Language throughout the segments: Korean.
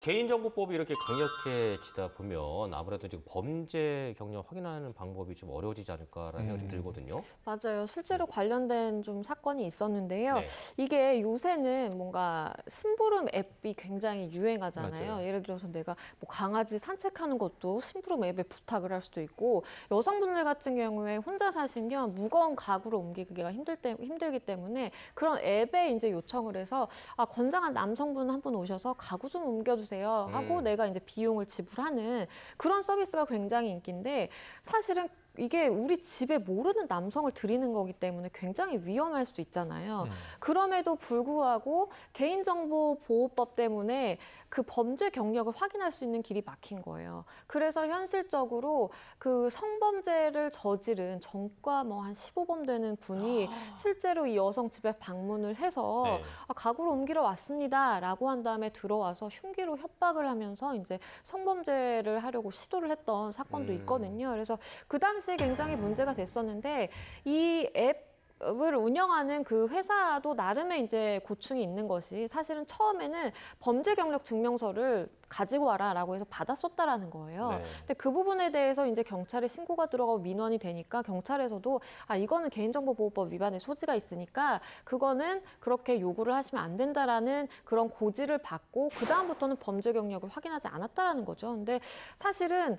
개인정보법이 이렇게 강력해지다 보면 아무래도 지금 범죄 경력 확인하는 방법이 좀 어려워지지 않을까라는 생각이 좀 들거든요. 맞아요. 실제로 관련된 좀 사건이 있었는데요. 네. 이게 요새는 뭔가 심부름 앱이 굉장히 유행하잖아요. 맞아요. 예를 들어서 내가 뭐 강아지 산책하는 것도 심부름 앱에 부탁을 할 수도 있고, 여성분들 같은 경우에 혼자 사시면 무거운 가구를 옮기기가 힘들기 때문에 그런 앱에 이제 요청을 해서 건장한 남성분 한 분 오셔서 가구 좀 옮겨주세요 하고 내가 이제 비용을 지불하는 그런 서비스가 굉장히 인기인데, 사실은 이게 우리 집에 모르는 남성을 들이는 거기 때문에 굉장히 위험할 수 있잖아요. 그럼에도 불구하고 개인정보보호법 때문에 그 범죄 경력을 확인할 수 있는 길이 막힌 거예요. 그래서 현실적으로 그 성범죄를 저지른 전과 뭐 한 15범 되는 분이 실제로 이 여성 집에 방문을 해서 네. 가구를 옮기러 왔습니다라고 한 다음에 들어와서 흉기로 협박을 하면서 이제 성범죄를 하려고 시도를 했던 사건도 있거든요. 그래서 그 당시에 굉장히 문제가 됐었는데, 이 앱을 운영하는 그 회사도 나름의 이제 고충이 있는 것이, 사실은 처음에는 범죄 경력 증명서를 가지고 와라라고 해서 받았었다라는 거예요. 네. 근데 그 부분에 대해서 이제 경찰에 신고가 들어가고 민원이 되니까 경찰에서도 이거는 개인정보보호법 위반의 소지가 있으니까 그거는 그렇게 요구를 하시면 안 된다라는 그런 고지를 받고 그 다음부터는 범죄 경력을 확인하지 않았다라는 거죠. 근데 사실은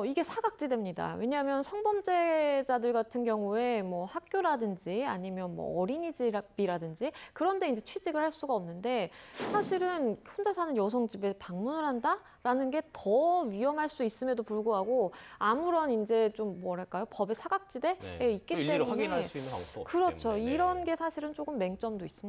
이게 사각지대입니다. 왜냐하면 성범죄자들 같은 경우에 뭐 학교라든지 아니면 뭐 어린이집이라든지 그런데 이제 취직을 할 수가 없는데, 사실은 혼자 사는 여성 집에 방문을 한다라는 게 더 위험할 수 있음에도 불구하고 아무런 이제 좀 뭐랄까요, 법의 사각지대에 네. 있기 또 일일이 때문에 확인할 수 있는 방법도 없기 그렇죠. 때문에. 네. 이런 게 사실은 조금 맹점도 있습니다.